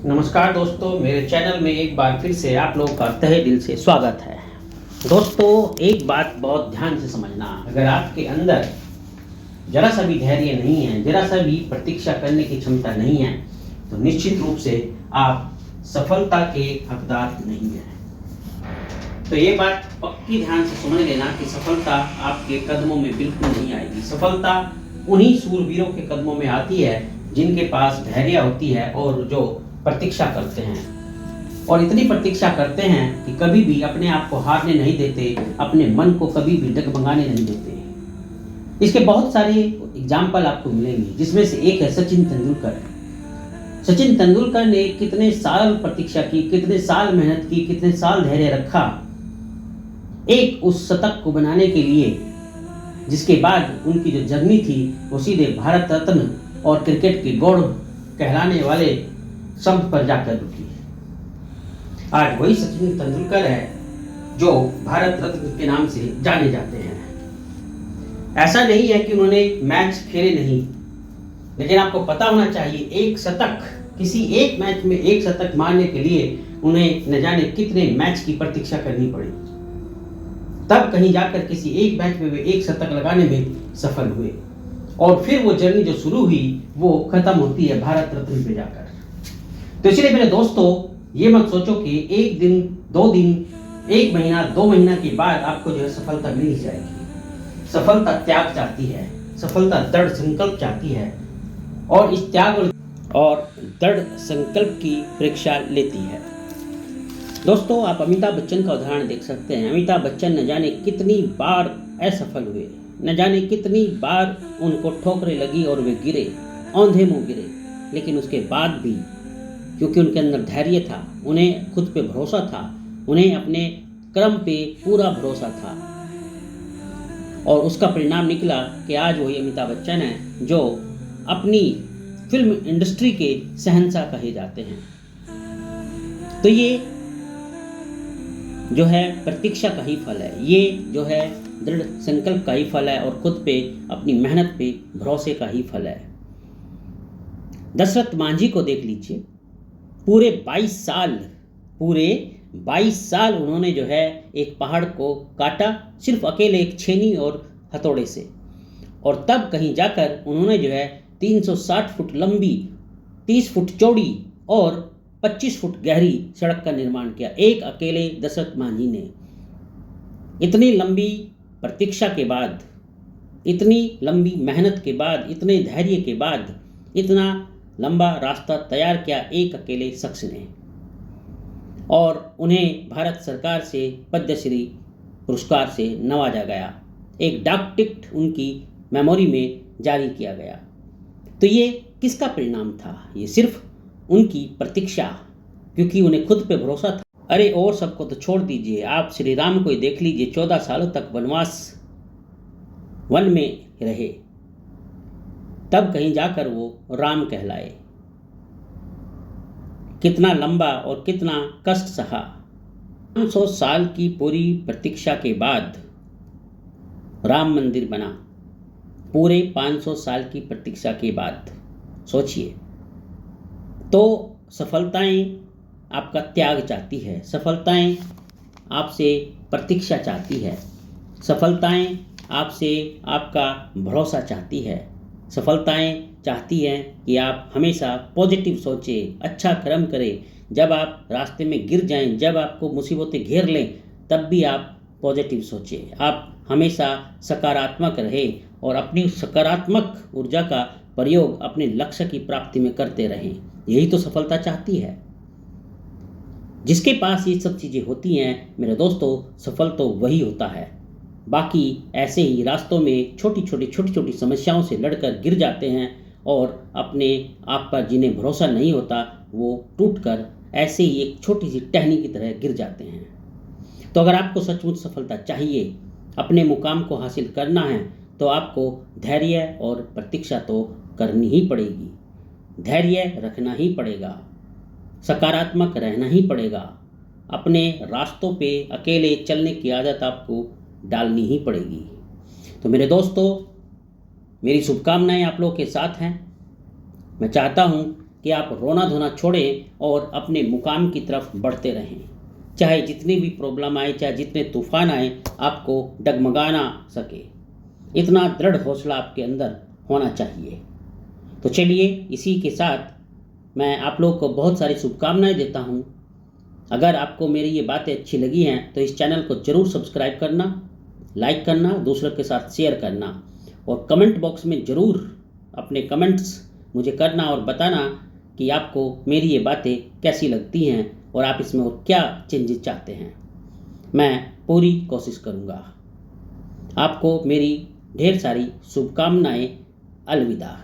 नमस्कार दोस्तों, मेरे चैनल में एक बार फिर से आप लोगों का तहे दिल से स्वागत है। दोस्तों, एक बात बहुत ध्यान से समझना, अगर आपके अंदर जरा सा भी धैर्य नहीं है, जरा सा भी प्रतीक्षा करने की क्षमता नहीं है, तो निश्चित रूप से आप सफलता के हकदार नहीं हैं। तो ये बात पक्की ध्यान से समझ लेना कि सफलता आपके कदमों में बिल्कुल नहीं आएगी। सफलता उन्हीं शूरवीरों के कदमों में आती है जिनके पास धैर्य होती है और जो प्रतीक्षा करते हैं, और इतनी प्रतीक्षा करते हैं कि कभी भी अपने आप को हारने नहीं देते, अपने मन को कभी भी डगमगाने नहीं देते। इसके बहुत सारे एग्जाम्पल आपको मिलेंगे, जिसमें से एक है सचिन तेंदुलकर। सचिन तेंदुलकर ने कितने साल प्रतीक्षा की, कितने साल मेहनत की, कितने साल धैर्य रखा एक उस शतक को बनाने के लिए, जिसके बाद उनकी जो जर्नी थी वो सीधे भारत रत्न और क्रिकेट के गौरव कहलाने वाले शब्द पर जाकर रुकी। आज वही सचिन तेंदुलकर है जो भारत रत्न के नाम से जाने जाते हैं। ऐसा नहीं है कि उन्होंने मैच खेले नहीं, लेकिन आपको पता होना चाहिए एक शतक, किसी एक मैच में एक शतक मारने के लिए उन्हें न जाने कितने मैच की प्रतीक्षा करनी पड़ी, तब कहीं जाकर किसी एक मैच में वे एक शतक लगाने में सफल हुए। और फिर वो जर्नी जो शुरू हुई वो खत्म होती है भारत रत्न पे जाकर। तो इसलिए मेरे दोस्तों, ये मत सोचो कि एक दिन, दो दिन, एक महीना, 2 महीना के बाद आपको जो है सफलता मिल ही जाएगी। सफलता त्याग चाहती है, सफलता दृढ़ संकल्प चाहती है, और इस त्याग और दृढ़ संकल्प की परीक्षा लेती है। दोस्तों, आप अमिताभ बच्चन का उदाहरण देख सकते हैं। अमिताभ बच्चन न जाने कितनी बार असफल हुए, न जाने कितनी बार उनको ठोकरें लगी और वे गिरे, औंधे मुंह गिरे, लेकिन उसके बाद भी क्योंकि उनके अंदर धैर्य था, उन्हें खुद पे भरोसा था, उन्हें अपने कर्म पे पूरा भरोसा था, और उसका परिणाम निकला कि आज वही अमिताभ बच्चन हैं जो अपनी फिल्म इंडस्ट्री के शहंशाह कहे जाते हैं। तो ये जो है प्रतीक्षा का ही फल है, ये जो है दृढ़ संकल्प का ही फल है, और खुद पे अपनी मेहनत पे भरोसे का ही फल है। दशरथ मांझी को देख लीजिए, पूरे 22 साल उन्होंने जो है एक पहाड़ को काटा, सिर्फ अकेले एक छेनी और हथौड़े से, और तब कहीं जाकर उन्होंने जो है 360 फुट लंबी, 30 फुट चौड़ी और 25 फुट गहरी सड़क का निर्माण किया, एक अकेले दशरथ मांझी ने। इतनी लंबी प्रतीक्षा के बाद, इतनी लंबी मेहनत के बाद, इतने धैर्य के बाद इतना लंबा रास्ता तैयार किया एक अकेले शख्स ने, और उन्हें भारत सरकार से पद्मश्री पुरस्कार से नवाजा गया, एक डाक टिकट उनकी मेमोरी में जारी किया गया। तो ये किसका परिणाम था? ये सिर्फ उनकी प्रतीक्षा, क्योंकि उन्हें खुद पे भरोसा था। अरे और सबको तो छोड़ दीजिए, आप श्री राम को ही देख लीजिए, 14 सालों तक वनवास वन में रहे, तब कहीं जाकर वो राम कहलाए। कितना लंबा और कितना कष्ट सहा। 500 साल की पूरी प्रतीक्षा के बाद राम मंदिर बना, पूरे 500 साल की प्रतीक्षा के बाद। सोचिए, तो सफलताएं आपका त्याग चाहती है, सफलताएं आपसे प्रतीक्षा चाहती है, सफलताएं आपसे आपका भरोसा चाहती है, सफलताएं चाहती हैं कि आप हमेशा पॉजिटिव सोचें, अच्छा कर्म करें। जब आप रास्ते में गिर जाएं, जब आपको मुसीबतें घेर लें, तब भी आप पॉजिटिव सोचें, आप हमेशा सकारात्मक रहें और अपनी सकारात्मक ऊर्जा का प्रयोग अपने लक्ष्य की प्राप्ति में करते रहें। यही तो सफलता चाहती है। जिसके पास ये सब चीज़ें होती हैं मेरे दोस्तों, सफल तो वही होता है। बाकी ऐसे ही रास्तों में छोटी छोटी समस्याओं से लड़कर गिर जाते हैं, और अपने आप पर जिन्हें भरोसा नहीं होता वो टूटकर ऐसे ही एक छोटी सी टहनी की तरह गिर जाते हैं। तो अगर आपको सचमुच सफलता चाहिए, अपने मुकाम को हासिल करना है, तो आपको धैर्य और प्रतीक्षा तो करनी ही पड़ेगी, धैर्य रखना ही पड़ेगा, सकारात्मक रहना ही पड़ेगा, अपने रास्तों पे अकेले चलने की आदत आपको डालनी ही पड़ेगी। तो मेरे दोस्तों, मेरी शुभकामनाएं आप लोगों के साथ हैं। मैं चाहता हूं कि आप रोना धोना छोड़ें और अपने मुकाम की तरफ बढ़ते रहें। चाहे जितनी भी प्रॉब्लम आए, चाहे जितने तूफान आए, आपको डगमगाना सके, इतना दृढ़ हौसला आपके अंदर होना चाहिए। तो चलिए, इसी के साथ मैं आप लोग को बहुत सारी शुभकामनाएं देता हूँ। अगर आपको मेरी ये बातें अच्छी लगी हैं तो इस चैनल को ज़रूर सब्सक्राइब करना, लाइक करना, दूसरों के साथ शेयर करना और कमेंट बॉक्स में ज़रूर अपने कमेंट्स मुझे करना और बताना कि आपको मेरी ये बातें कैसी लगती हैं और आप इसमें और क्या चेंजेस चाहते हैं। मैं पूरी कोशिश करूँगा। आपको मेरी ढेर सारी शुभकामनाएं। अलविदा।